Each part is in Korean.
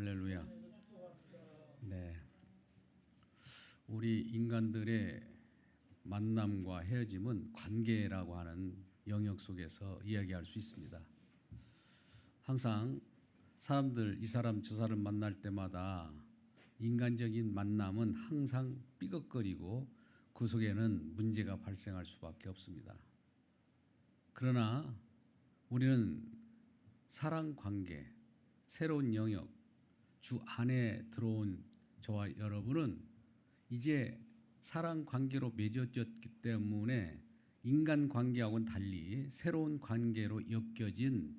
할렐루야. 네. 우리 인간들의 만남과 헤어짐은 관계라고 하는 영역 속에서 이야기할 수 있습니다. 항상 사람들 이 사람 저 사람 만날 때마다 인간적인 만남은 항상 삐걱거리고 그 속에는 문제가 발생할 수밖에 없습니다. 그러나 우리는 사랑 관계, 새로운 영역, 주 안에 들어온 저와 여러분은 이제 사랑 관계로 맺어졌기 때문에 인간 관계하고는 달리 새로운 관계로 엮여진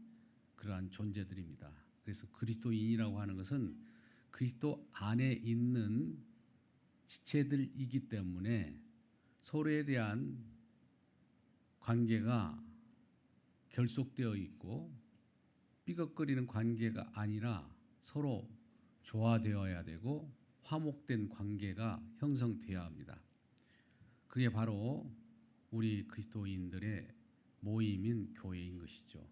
그러한 존재들입니다. 그래서 그리스도인이라고 하는 것은 그리스도 안에 있는 지체들이기 때문에 서로에 대한 관계가 결속되어 있고 삐걱거리는 관계가 아니라 서로 조화되어야 되고 화목된 관계가 형성되어야 합니다. 그게 바로 우리 그리스도인들의 모임인 교회인 것이죠.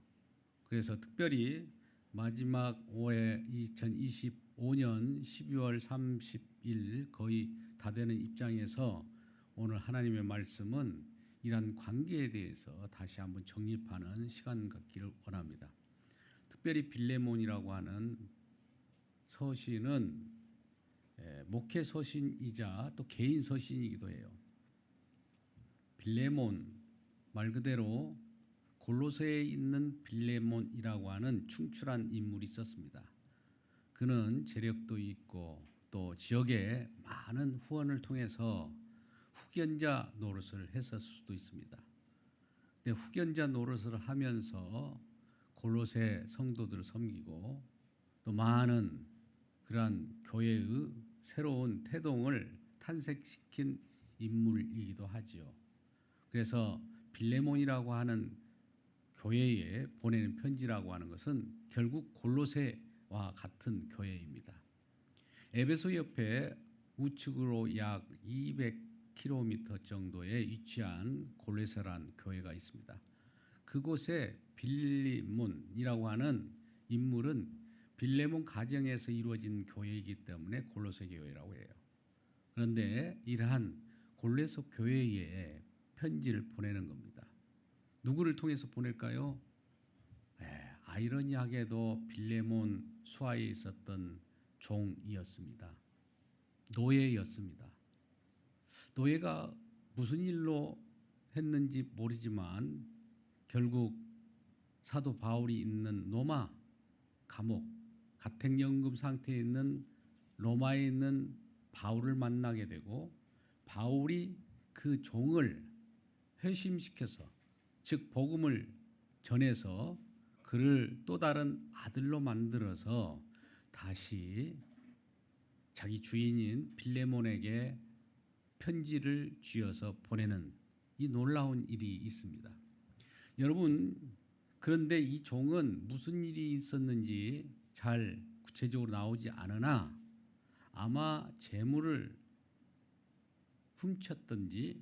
그래서 특별히 마지막 올해 2025년 12월 30일 거의 다 되는 입장에서 오늘 하나님의 말씀은 이러한 관계에 대해서 다시 한번 정립하는 시간 갖기를 원합니다. 특별히 빌레몬이라고 하는 서신은 목회 서신이자 또 개인 서신이기도 해요. 빌레몬 말 그대로 골로새에 있는 빌레몬이라고 하는 충출한 인물이 있었습니다. 그는 재력도 있고 또 지역에 많은 후원을 통해서 후견자 노릇을 했을 수도 있습니다. 근데 후견자 노릇을 하면서 골로새 성도들을 섬기고 또 많은 그러한 교회의 새로운 태동을 탄생시킨 인물이기도 하지요. 그래서 빌레몬이라고 하는 교회에 보내는 편지라고 하는 것은 결국 골로새와 같은 교회입니다. 에베소 옆에 우측으로 약 200km 정도에 위치한 골로새라는 교회가 있습니다. 그곳에 빌레몬이라고 하는 인물은 빌레몬 가정에서 이루어진 교회이기 때문에 골로새 교회라고 해요. 그런데 이러한 골로새 교회에 편지를 보내는 겁니다. 누구를 통해서 보낼까요? 아이러니하게도 빌레몬 수하에 있었던 종이었습니다. 노예였습니다. 노예가 무슨 일로 했는지 모르지만 결국 사도 바울이 있는 로마 감옥, 가택연금 상태에 있는 로마에 있는 바울을 만나게 되고 바울이 그 종을 회심시켜서 즉 복음을 전해서 그를 또 다른 아들로 만들어서 다시 자기 주인인 빌레몬에게 편지를 쥐어서 보내는 이 놀라운 일이 있습니다. 여러분, 그런데 이 종은 무슨 일이 있었는지 잘 구체적으로 나오지 않으나 아마 재물을 훔쳤든지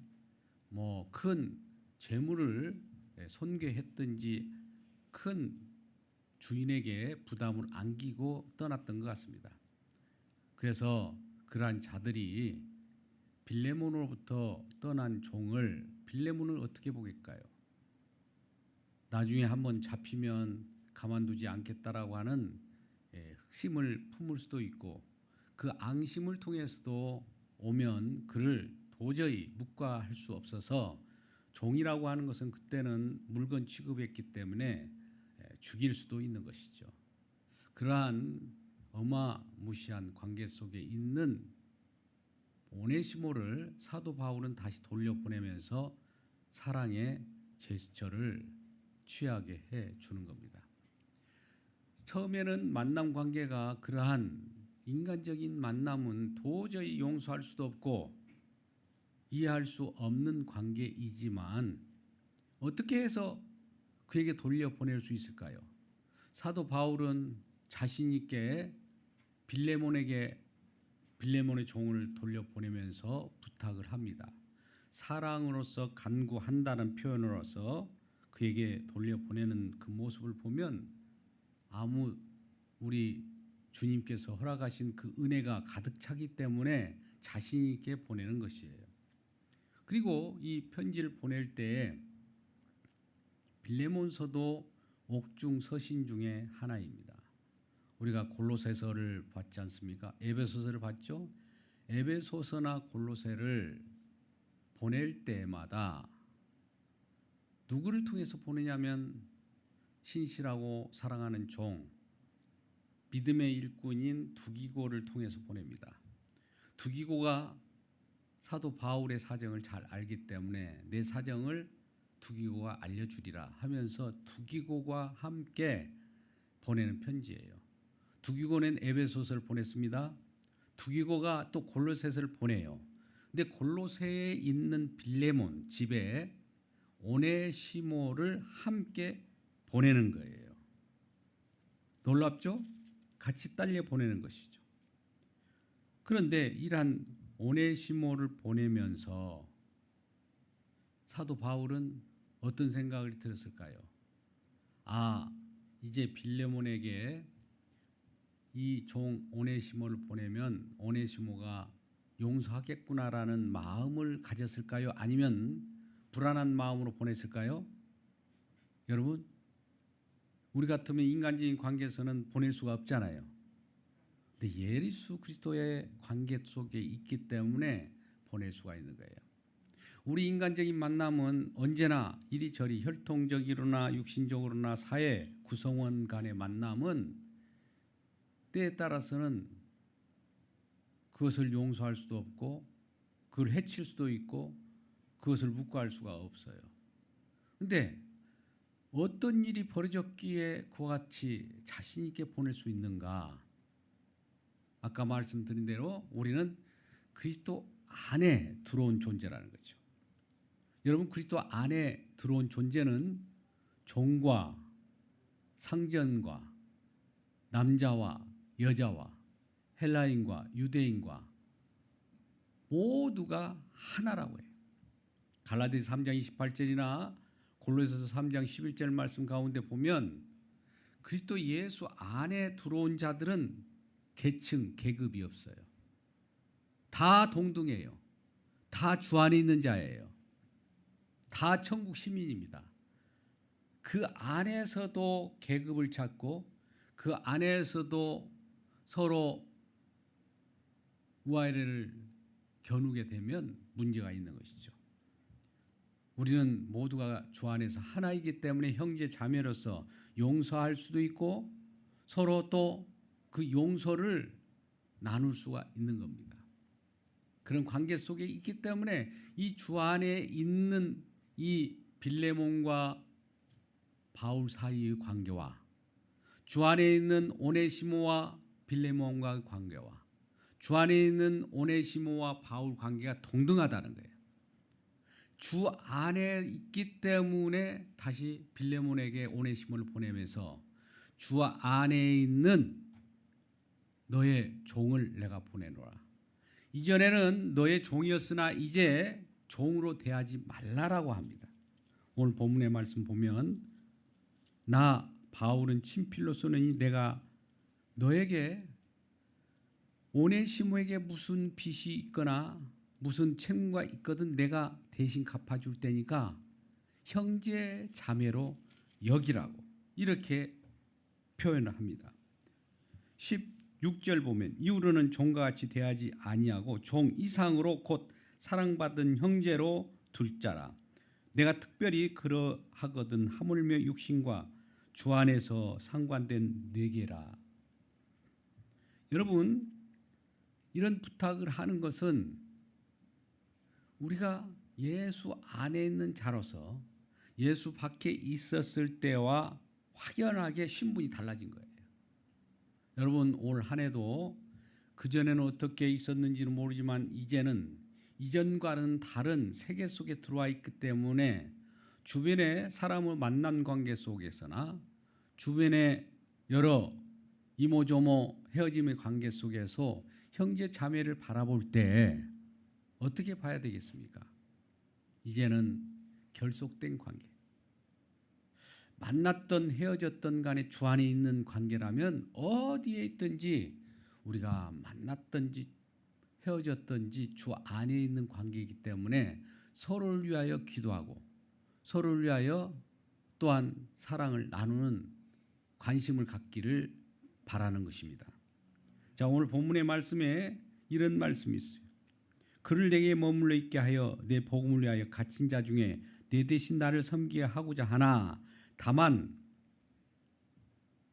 큰 재물을 손괴했든지 큰 주인에게 부담을 안기고 떠났던 것 같습니다. 그래서 그러한 자들이 빌레몬으로부터 떠난 종을 빌레몬을 어떻게 보겠까요? 나중에 한번 잡히면 가만두지 않겠다라고 하는 흑심을 품을 수도 있고 그 앙심을 통해서도 오면 그를 도저히 묵과할 수 없어서 종이라고 하는 것은 그때는 물건 취급했기 때문에 죽일 수도 있는 것이죠. 그러한 어마무시한 관계 속에 있는 오네시모를 사도 바울은 다시 돌려보내면서 사랑의 제스처를 취하게 해 주는 겁니다. 처음에는 만남 관계가 그러한 인간적인 만남은 도저히 용서할 수도 없고 이해할 수 없는 관계이지만 어떻게 해서 그에게 돌려보낼 수 있을까요? 사도 바울은 자신 있게 빌레몬의 종을 돌려보내면서 부탁을 합니다. 사랑으로서 간구한다는 표현으로서 그에게 돌려보내는 그 모습을 보면 우리 주님께서 허락하신 그 은혜가 가득 차기 때문에 자신 있게 보내는 것이에요. 그리고 이 편지를 보낼 때 빌레몬서도 옥중 서신 중에 하나입니다. 우리가 골로새서를 봤지 않습니까? 에베소서를 봤죠? 에베소서나 골로새를 보낼 때마다 누구를 통해서 보내냐면 신실하고 사랑하는 종, 믿음의 일꾼인 두기고를 통해서 보냅니다. 두기고가 사도 바울의 사정을 잘 알기 때문에 내 사정을 두기고가 알려주리라 하면서 두기고가 함께 보내는 편지예요. 두기고는 에베소서를 보냈습니다. 두기고가 또 골로새서를 보내요. 근데 골로새에 있는 빌레몬 집에 오네시모를 함께 보내는 거예요. 놀랍죠? 같이 딸려 보내는 것이죠. 그런데 이러한 오네시모를 보내면서 사도 바울은 어떤 생각을 들었을까요? 이제 빌레몬에게 이 종 오네시모를 보내면 오네시모가 용서하겠구나라는 마음을 가졌을까요? 아니면 불안한 마음으로 보냈을까요? 여러분, 우리 같으면 인간적인 관계에서는 보낼 수가 없잖아요. 근데 예수 그리스도의 관계 속에 있기 때문에 보낼 수가 있는 거예요. 우리 인간적인 만남은 언제나 이리저리 혈통적이로나 육신적으로나 사회 구성원 간의 만남은 때에 따라서는 그것을 용서할 수도 없고 그걸 해칠 수도 있고 그것을 묵과할 수가 없어요. 그런데 어떤 일이 벌어졌기에 그와 같이 자신 있게 보낼 수 있는가? 아까 말씀드린 대로 우리는 그리스도 안에 들어온 존재라는 거죠. 여러분, 그리스도 안에 들어온 존재는 종과 상전과 남자와 여자와 헬라인과 유대인과 모두가 하나라고 해요. 갈라디아서 3장 28절이나 골로새서 3장 11절 말씀 가운데 보면 그리스도 예수 안에 들어온 자들은 계층, 계급이 없어요. 다 동등해요. 다 주 안에 있는 자예요. 다 천국 시민입니다. 그 안에서도 계급을 찾고 그 안에서도 서로 우아래를 겨누게 되면 문제가 있는 것이죠. 우리는 모두가 주 안에서 하나이기 때문에 형제 자매로서 용서할 수도 있고 서로 또 그 용서를 나눌 수가 있는 겁니다. 그런 관계 속에 있기 때문에 이 주 안에 있는 이 빌레몬과 바울 사이의 관계와 주 안에 있는 오네시모와 빌레몬과의 관계와 주 안에 있는 오네시모와 바울 관계가 동등하다는 거예요. 주 안에 있기 때문에 다시 빌레몬에게 오네시모를 보내면서 주 안에 있는 너의 종을 내가 보내노라. 이전에는 너의 종이었으나 이제 종으로 대하지 말라라고 합니다. 오늘 본문의 말씀 보면 나 바울은 친필로 쓰느니 내가 너에게 오네시모에게 무슨 빚이 있거나 무슨 책무가 있거든 내가 대신 갚아줄 테니까 형제 자매로 여기라고 이렇게 표현을 합니다. 16절 보면 이후로는 종과 같이 대하지 아니하고 종 이상으로 곧 사랑받은 형제로 둘 자라. 내가 특별히 그러하거든 하물며 육신과 주 안에서 상관된 뇌계라. 여러분, 이런 부탁을 하는 것은 우리가 예수 안에 있는 자로서 예수 밖에 있었을 때와 확연하게 신분이 달라진 거예요. 여러분, 올 한 해도 그전에는 어떻게 있었는지는 모르지만 이제는 이전과는 다른 세계 속에 들어와 있기 때문에 주변의 사람을 만난 관계 속에서나 주변의 여러 이모저모 헤어짐의 관계 속에서 형제 자매를 바라볼 때 어떻게 봐야 되겠습니까? 이제는 결속된 관계. 만났던 헤어졌던 간에 주 안에 있는 관계라면 어디에 있든지 우리가 만났든지 헤어졌든지 주 안에 있는 관계이기 때문에 서로를 위하여 기도하고 서로를 위하여 또한 사랑을 나누는 관심을 갖기를 바라는 것입니다. 자, 오늘 본문의 말씀에 이런 말씀이 있어요. 그를 내게 머물러 있게 하여 내 복음을 위하여 갇힌 자 중에 내 대신 나를 섬기게 하고자 하나 다만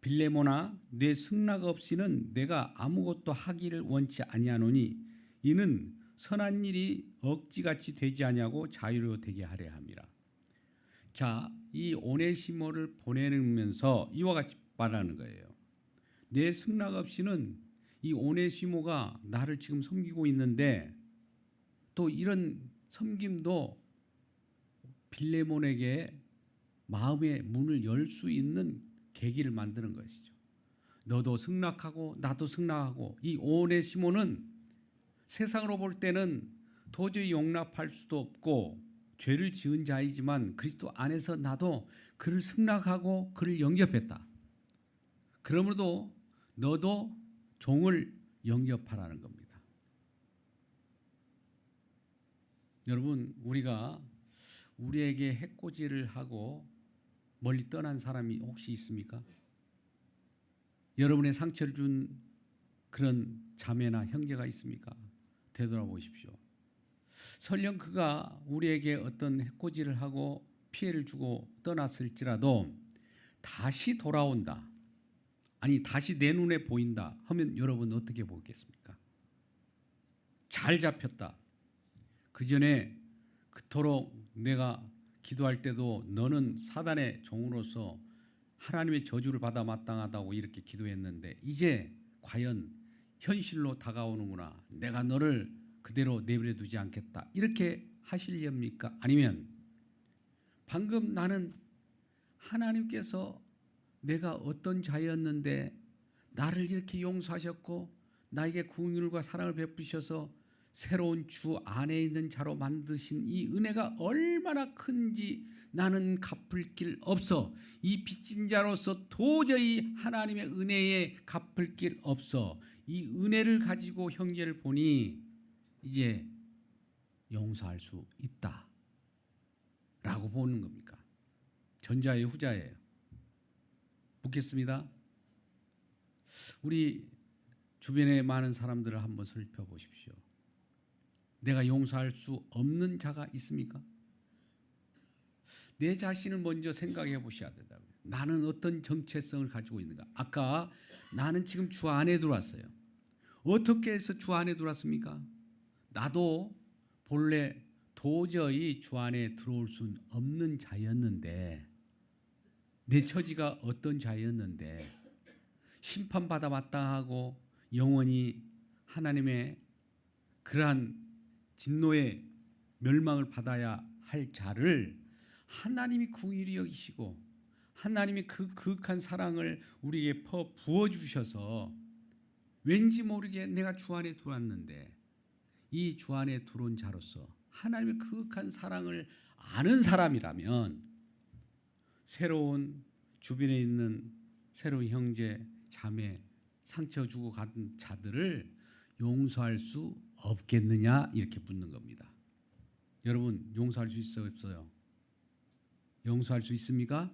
빌레모나 내 승낙 없이는 내가 아무것도 하기를 원치 아니하노니 이는 선한 일이 억지같이 되지 아니하고 자유로 되게 하려 함이라. 자, 이 오네시모를 보내면서 이와 같이 말하는 거예요. 내 승낙 없이는 이 오네시모가 나를 지금 섬기고 있는데 또 이런 섬김도 빌레몬에게 마음의 문을 열 수 있는 계기를 만드는 것이죠. 너도 승낙하고 나도 승낙하고 이 오네시모는 세상으로 볼 때는 도저히 용납할 수도 없고 죄를 지은 자이지만 그리스도 안에서 나도 그를 승낙하고 그를 영접했다. 그러므로 너도 종을 영접하라는 겁니다. 여러분, 우리가 우리에게 해코지를 하고 멀리 떠난 사람이 혹시 있습니까? 여러분의 상처를 준 그런 자매나 형제가 있습니까? 되돌아보십시오. 설령 그가 우리에게 어떤 해코지를 하고 피해를 주고 떠났을지라도 다시 돌아온다. 아니 다시 내 눈에 보인다 하면 여러분 어떻게 보겠습니까? 잘 잡혔다. 그 전에 그토록 내가 기도할 때도 너는 사단의 종으로서 하나님의 저주를 받아 마땅하다고 이렇게 기도했는데 이제 과연 현실로 다가오는구나. 내가 너를 그대로 내버려 두지 않겠다. 이렇게 하시렵니까? 아니면 방금 나는 하나님께서 내가 어떤 자였는데 나를 이렇게 용서하셨고 나에게 긍휼과 사랑을 베푸셔서 새로운 주 안에 있는 자로 만드신 이 은혜가 얼마나 큰지 나는 갚을 길 없어. 이 빚진 자로서 도저히 하나님의 은혜에 갚을 길 없어. 이 은혜를 가지고 형제를 보니 이제 용서할 수 있다 라고 보는 겁니까? 전자예요, 후자예요? 묻겠습니다. 우리 주변에 많은 사람들을 한번 살펴보십시오. 내가 용서할 수 없는 자가 있습니까? 내 자신을 먼저 생각해 보셔야 된다고요. 나는 어떤 정체성을 가지고 있는가? 아까 나는 지금 주 안에 들어왔어요. 어떻게 해서 주 안에 들어왔습니까? 나도 본래 도저히 주 안에 들어올 수는 없는 자였는데 내 처지가 어떤 자였는데 심판받아 마땅하고 영원히 하나님의 그러한 진노의 멸망을 받아야 할 자를 하나님이 긍휼히 여기시고 하나님이 그 극한 사랑을 우리에게 부어주셔서 왠지 모르게 내가 주 안에 들어왔는데 이 주 안에 들어온 자로서 하나님의 극한 사랑을 아는 사람이라면 새로운 주변에 있는 새로운 형제, 자매, 상처 주고 간 자들을 용서할 수 없겠느냐 이렇게 묻는 겁니다. 여러분 용서할 수 있어요, 없어요? 용서할 수 있습니까?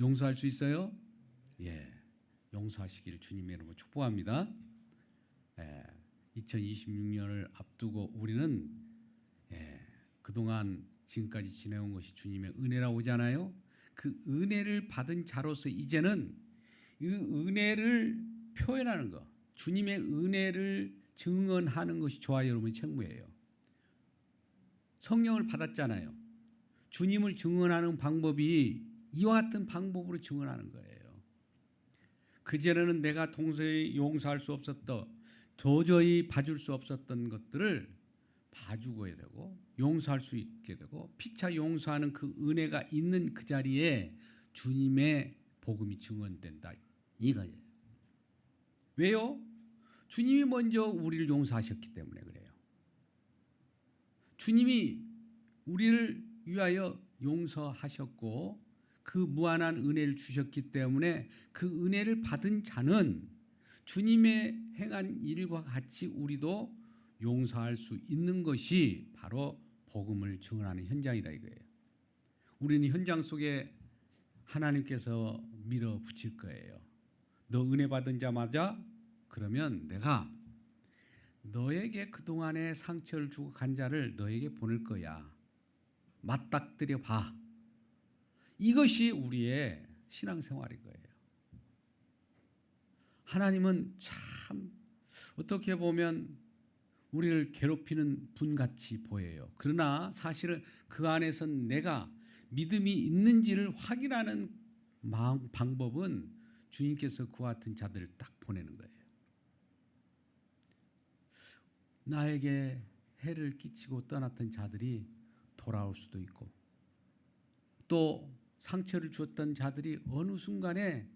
용서할 수 있어요? 예, 용서하시기를 주님의 이름으로 축복합니다. 2026년을 앞두고 우리는 그동안 지금까지 지내온 것이 주님의 은혜라고 하잖아요. 그 은혜를 받은 자로서 이제는 이 은혜를 표현하는 것, 주님의 은혜를 증언하는 것이 저와 여러분의 책무예요. 성령을 받았잖아요. 주님을 증언하는 방법이 이와 같은 방법으로 증언하는 거예요. 그전에는 내가 동서히 용서할 수 없었던 도저히 봐줄 수 없었던 것들을 봐주고 해야 되고 용서할 수 있게 되고 피차 용서하는 그 은혜가 있는 그 자리에 주님의 복음이 증언된다 이거예요. 왜요? 주님이 먼저 우리를 용서하셨기 때문에 그래요. 주님이 우리를 위하여 용서하셨고 그 무한한 은혜를 주셨기 때문에 그 은혜를 받은 자는 주님의 행한 일과 같이 우리도 용서할 수 있는 것이 바로 복음을 증언하는 현장이다 이거예요. 우리는 현장 속에 하나님께서 밀어붙일 거예요. 너 은혜 받은 자 맞아? 그러면 내가 너에게 그동안에 상처를 주고 간 자를 너에게 보낼 거야. 맞닥뜨려 봐. 이것이 우리의 신앙생활인 거예요. 하나님은 참 어떻게 보면 우리를 괴롭히는 분같이 보여요. 그러나 사실은 그 안에선 내가 믿음이 있는지를 확인하는 방법은 주님께서 그와 같은 자들을 딱 보내는 거예요. 나에게 해를 끼치고 떠났던 자들이 돌아올 수도 있고 또 상처를 주었던 자들이 어느 순간에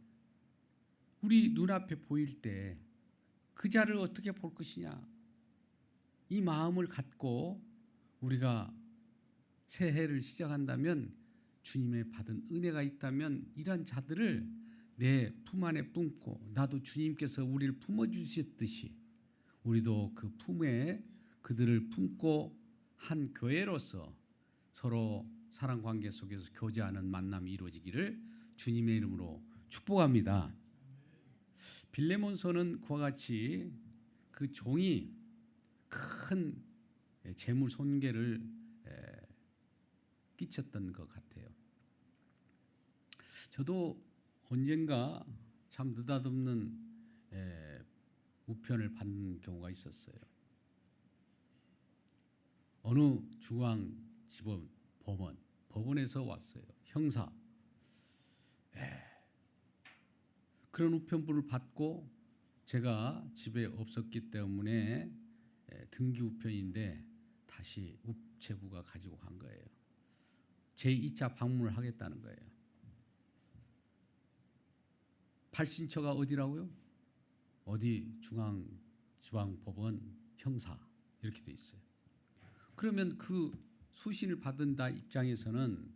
우리 눈앞에 보일 때 그 자를 어떻게 볼 것이냐 이 마음을 갖고 우리가 새해를 시작한다면 주님의 받은 은혜가 있다면 이러한 자들을 내 품 안에 품고 나도 주님께서 우리를 품어주셨듯이 우리도 그 품에 그들을 품고 한 교회로서 서로 사랑 관계 속에서 교제하는 만남이 이루어지기를 주님의 이름으로 축복합니다. 빌레몬서는 그와 같이 그 종이 큰 재물 손괴를 끼쳤던 것 같아요. 저도 언젠가 참 느닷없는 우편을 받는 경우가 있었어요. 어느 중앙지법 법원에서 왔어요. 형사. 그런 우편부를 받고 제가 집에 없었기 때문에 등기 우편인데 다시 우체부가 가지고 간 거예요. 제2차 방문을 하겠다는 거예요. 발신처가 어디라고요? 어디 중앙지방법원 형사 이렇게 돼 있어요. 그러면 그 수신을 받은 다 입장에서는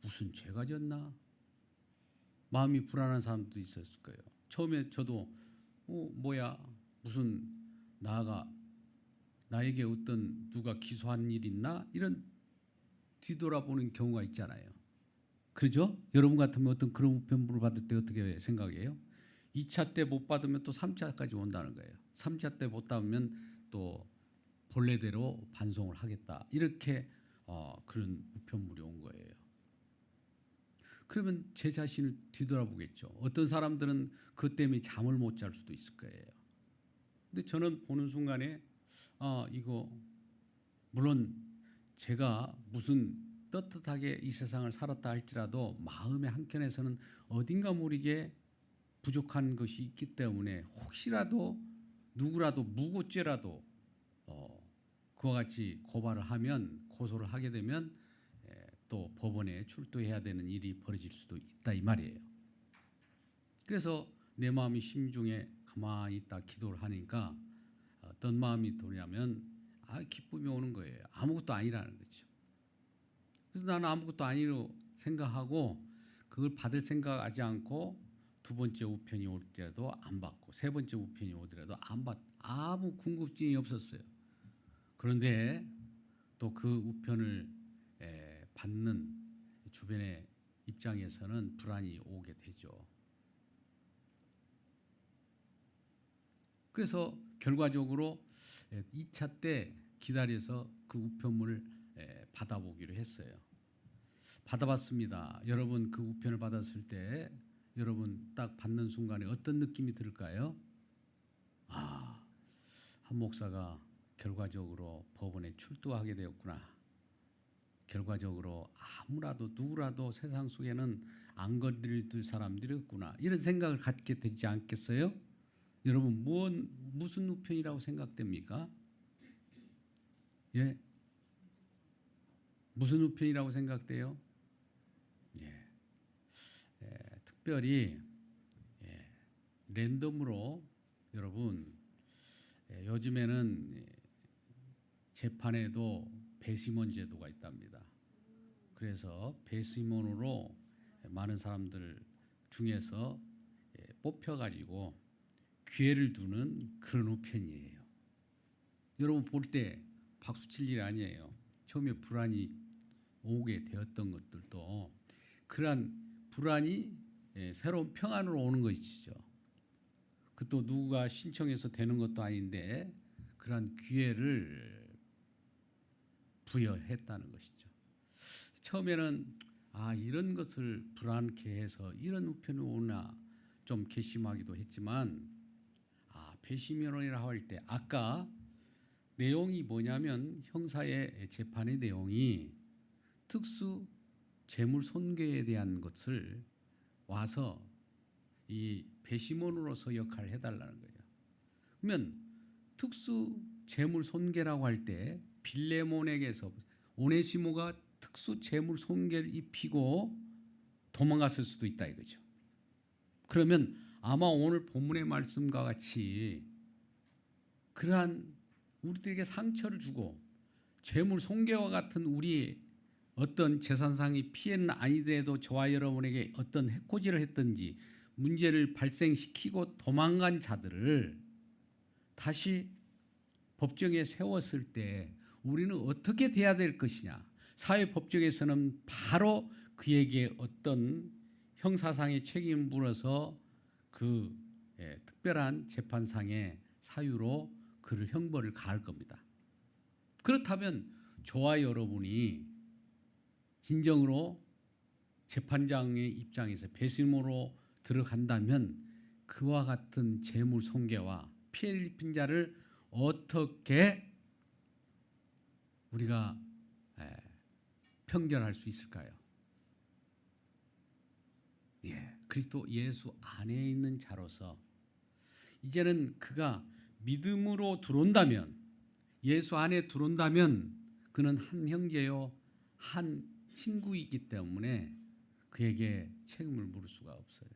무슨 죄가 졌나? 마음이 불안한 사람도 있었을 거예요. 처음에 저도 무슨 나에게 어떤 누가 기소한 일 있나? 이런 뒤돌아보는 경우가 있잖아요. 그렇죠? 여러분 같으면 어떤 그런 우편부를 받을 때 어떻게 생각해요? 2차 때 못 받으면 또 3차까지 온다는 거예요. 3차 때 못 받으면 또 본래대로 반송을 하겠다. 이렇게 그런 우편물이 온 거예요. 그러면 제 자신을 뒤돌아보겠죠. 어떤 사람들은 그 때문에 잠을 못 잘 수도 있을 거예요. 근데 저는 보는 순간에 이거 물론 제가 무슨 떳떳하게 이 세상을 살았다 할지라도 마음의 한켠에서는 어딘가 모르게 부족한 것이 있기 때문에 혹시라도 누구라도 무고죄라도 그와 같이 고소를 하게 되면 또 법원에 출두해야 되는 일이 벌어질 수도 있다 이 말이에요. 그래서 내 마음이 심중에 가만히 있다 기도를 하니까 어떤 마음이 도냐면 기쁨이 오는 거예요. 아무것도 아니라는 거죠. 그래서 나는 아무것도 아니로 생각하고 그걸 받을 생각하지 않고 두 번째 우편이 올 때도 안 받고 세 번째 우편이 오더라도 안 받. 아무 궁금증이 없었어요. 그런데 또 그 우편을 받는 주변의 입장에서는 불안이 오게 되죠. 그래서 결과적으로 2차 때 기다려서 그 우편물을 받아보기로 했어요. 받아봤습니다. 여러분 그 우편을 받았을 때 여러분 딱 받는 순간에 어떤 느낌이 들까요? 한 목사가 결과적으로 법원에 출두하게 되었구나. 결과적으로 누구라도 세상 속에는 안 건드릴 사람들이 없구나. 이런 생각을 갖게 되지 않겠어요? 여러분 무슨 우편이라고 생각됩니까? 예, 무슨 우편이라고 생각돼요? 특별히 랜덤으로 여러분 요즘에는 재판에도 배심원 제도가 있답니다. 그래서 배시몬으로 많은 사람들 중에서 뽑혀가지고 기회를 두는 그런 우편이에요. 여러분 볼 때 박수 칠 일이 아니에요. 처음에 불안이 오게 되었던 것들도 그러한 불안이 새로운 평안으로 오는 것이죠. 그 또 누가 신청해서 되는 것도 아닌데 그러한 기회를 부여했다는 것이죠. 처음에는 이런 것을 불안케 해서 이런 우편이 오나 좀 괘씸하기도 했지만 배심원이라 할 때 아까 내용이 뭐냐면 형사의 재판의 내용이 특수 재물 손괴에 대한 것을 와서 이 배심원으로서 역할을 해달라는 거예요. 그러면 특수 재물 손괴라고 할 때 빌레몬에게서 오네시모가 특수 재물 손괴를 입히고 도망갔을 수도 있다 이거죠. 그러면 아마 오늘 본문의 말씀과 같이 그러한 우리들에게 상처를 주고 재물 손괴와 같은 우리 어떤 재산상의 피해는 아니더라도 저와 여러분에게 어떤 해코지를 했든지 문제를 발생시키고 도망간 자들을 다시 법정에 세웠을 때 우리는 어떻게 돼야 될 것이냐. 사회법정에서는 바로 그에게 어떤 형사상의 책임을 물어서 그 특별한 재판상의 사유로 그를 형벌을 가할 겁니다. 그렇다면 저와 여러분이 진정으로 재판장의 입장에서 배심으로 들어간다면 그와 같은 재물 손괴와 피해를 입힌 자를 어떻게 우리가 평결할 수 있을까요? 그리스도 예수 안에 있는 자로서 이제는 그가 믿음으로 들어온다면 예수 안에 들어온다면 그는 한 형제요 한 친구이기 때문에 그에게 책임을 물을 수가 없어요.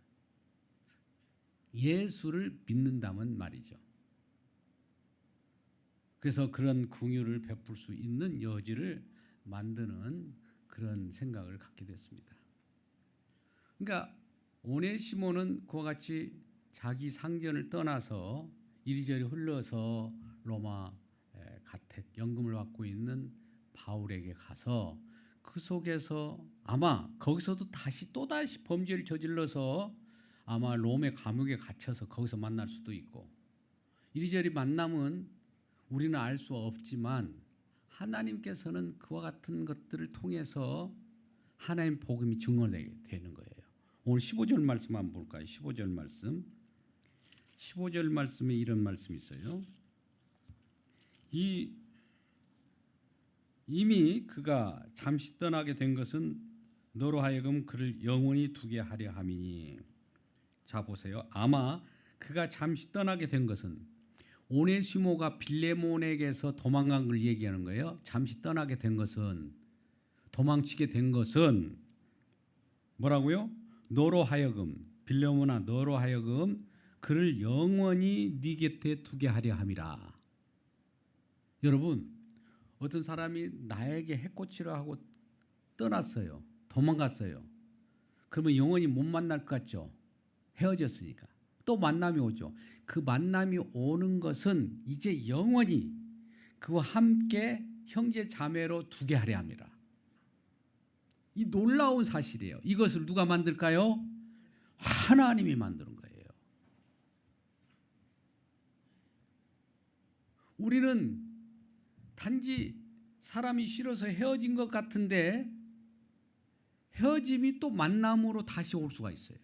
예수를 믿는다면 말이죠. 그래서 그런 긍휼을 베풀 수 있는 여지를 만드는 그런 생각을 갖게 됐습니다. 그러니까 오네시모는 그와 같이 자기 상전을 떠나서 이리저리 흘러서 로마 가택 연금을 받고 있는 바울에게 가서 그 속에서 아마 거기서도 또다시 범죄를 저질러서 아마 롬의 감옥에 갇혀서 거기서 만날 수도 있고 이리저리 만남은 우리는 알 수 없지만 하나님께서는 그와 같은 것들을 통해서 하나님 복음이 증언되게 되는 거예요. 오늘 15절 말씀 한번 볼까요? 15절 말씀. 15절 말씀에 이런 말씀이 있어요. 이미 그가 잠시 떠나게 된 것은 너로 하여금 그를 영원히 두게 하려 함이니. 자 보세요. 아마 그가 잠시 떠나게 된 것은 오네시모가 빌레몬에게서 도망간 걸 얘기하는 거예요. 잠시 떠나게 된 것은 도망치게 된 것은 뭐라고요? 너로 하여금 빌레몬아 너로 하여금 그를 영원히 네 곁에 두게 하려 함이라. 여러분 어떤 사람이 나에게 해코지를 하고 떠났어요. 도망갔어요. 그러면 영원히 못 만날 것 같죠? 헤어졌으니까. 또 만남이 오죠. 그 만남이 오는 것은 이제 영원히 그와 함께 형제 자매로 두게 하려 합니다. 이 놀라운 사실이에요. 이것을 누가 만들까요? 하나님이 만드는 거예요. 우리는 단지 사람이 싫어서 헤어진 것 같은데 헤어짐이 또 만남으로 다시 올 수가 있어요.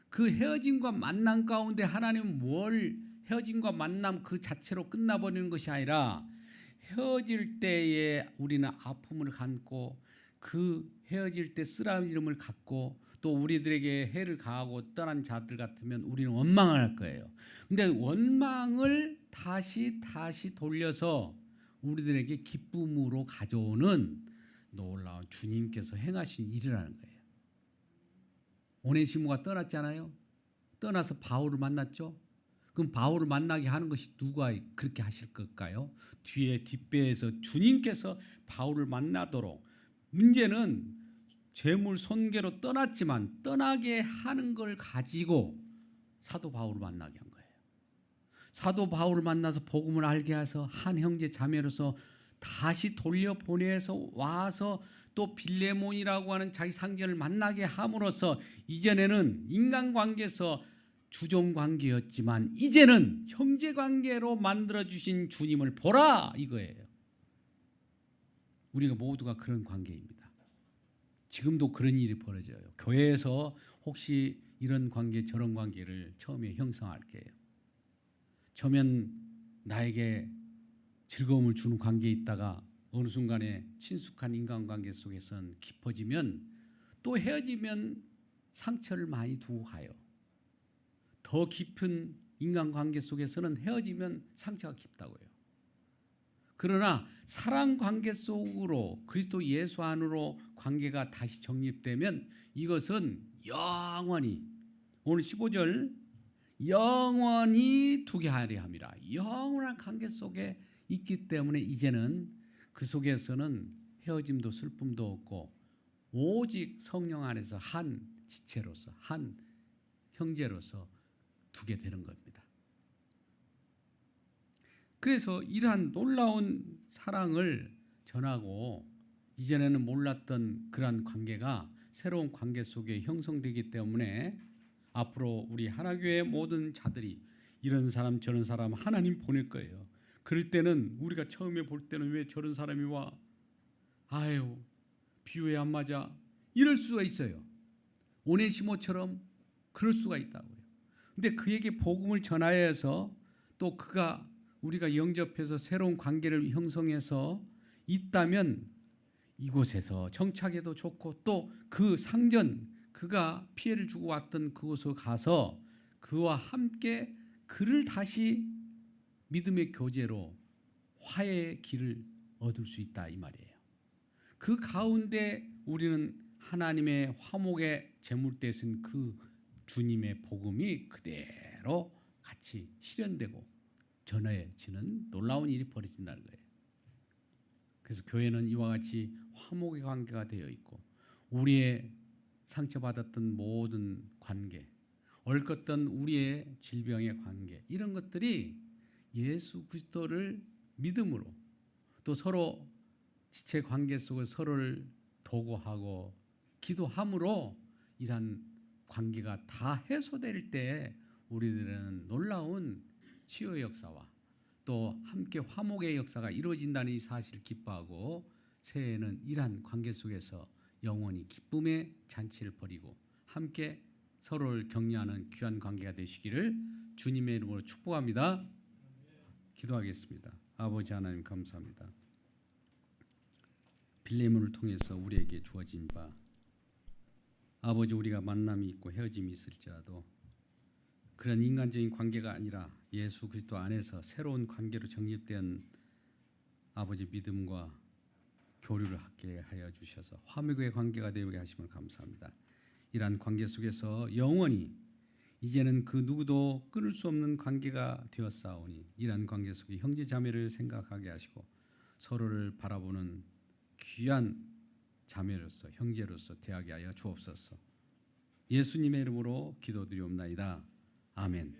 그 헤어짐과 만남 가운데 하나님은 뭘 헤어짐과 만남 그 자체로 끝나버리는 것이 아니라 헤어질 때에 우리는 아픔을 갖고 그 헤어질 때 쓰라림을 갖고 또 우리들에게 해를 가하고 떠난 자들 같으면 우리는 원망을 할 거예요. 근데 원망을 다시 돌려서 우리들에게 기쁨으로 가져오는 놀라운 주님께서 행하신 일이라는 거예요. 오네시모가 떠났잖아요. 떠나서 바울을 만났죠. 그럼 바울을 만나게 하는 것이 누가 그렇게 하실 걸까요? 뒤에 뒷배에서 주님께서 바울을 만나도록 문제는 재물 손괴로 떠났지만 떠나게 하는 걸 가지고 사도 바울을 만나게 한 거예요. 사도 바울을 만나서 복음을 알게 해서 한 형제 자매로서 다시 돌려보내서 와서 또 빌레몬이라고 하는 자기 상전을 만나게 함으로써 이전에는 인간관계에서 주종관계였지만 이제는 형제관계로 만들어주신 주님을 보라 이거예요. 우리가 모두가 그런 관계입니다. 지금도 그런 일이 벌어져요. 교회에서 혹시 이런 관계 저런 관계를 처음에 형성할게요. 처음엔 나에게 즐거움을 주는 관계에 있다가 어느 순간에 친숙한 인간관계 속에선 깊어지면 또 헤어지면 상처를 많이 두고 가요. 더 깊은 인간관계 속에서는 헤어지면 상처가 깊다고요. 그러나 사랑 관계 속으로 그리스도 예수 안으로 관계가 다시 정립되면 이것은 영원히 오늘 15절 영원히 두게 하려 함이라. 영원한 관계 속에 있기 때문에 이제는 그 속에서는 헤어짐도 슬픔도 없고 오직 성령 안에서 한 지체로서 한 형제로서 두게 되는 겁니다. 그래서 이러한 놀라운 사랑을 전하고 이전에는 몰랐던 그러한 관계가 새로운 관계 속에 형성되기 때문에 앞으로 우리 하나교회 모든 자들이 이런 사람 저런 사람 하나님 보낼 거예요. 그럴 때는 우리가 처음에 볼 때는 왜 저런 사람이 와? 아유 비유에 안 맞아. 이럴 수가 있어요. 오네시모처럼 그럴 수가 있다고요. 근데 그에게 복음을 전하여 해서 또 그가 우리가 영접해서 새로운 관계를 형성해서 있다면 이곳에서 정착해도 좋고 또 그 상전 그가 피해를 주고 왔던 그곳으로 가서 그와 함께 그를 다시 믿음의 교제로 화해의 길을 얻을 수 있다 이 말이에요. 그 가운데 우리는 하나님의 화목의 제물대신 그 주님의 복음이 그대로 같이 실현되고 전해지는 놀라운 일이 벌어진다는 거예요. 그래서 교회는 이와 같이 화목의 관계가 되어 있고 우리의 상처받았던 모든 관계, 얽었던 우리의 질병의 관계 이런 것들이 예수 그리스도를 믿음으로 또 서로 지체 관계 속에 서로를 도구하고 기도함으로 이러한 관계가 다 해소될 때 우리들은 놀라운 치유의 역사와 또 함께 화목의 역사가 이루어진다는 이 사실을 기뻐하고 새해에는 이러한 관계 속에서 영원히 기쁨의 잔치를 벌이고 함께 서로를 격려하는 귀한 관계가 되시기를 주님의 이름으로 축복합니다. 기도하겠습니다. 아버지 하나님 감사합니다. 빌레몬을 통해서 우리에게 주어진 바 아버지 우리가 만남이 있고 헤어짐이 있을지라도 그런 인간적인 관계가 아니라 예수 그리스도 안에서 새로운 관계로 정립된 아버지 믿음과 교류를 하게 하여 주셔서 화목의 관계가 되게 하심을 감사합니다. 이러한 관계 속에서 영원히 이제는 그 누구도 끊을 수 없는 관계가 되었사오니 이러한 관계 속에 형제 자매를 생각하게 하시고 서로를 바라보는 귀한 자매로서 형제로서 대하게 하여 주옵소서. 예수님의 이름으로 기도드리옵나이다. 아멘.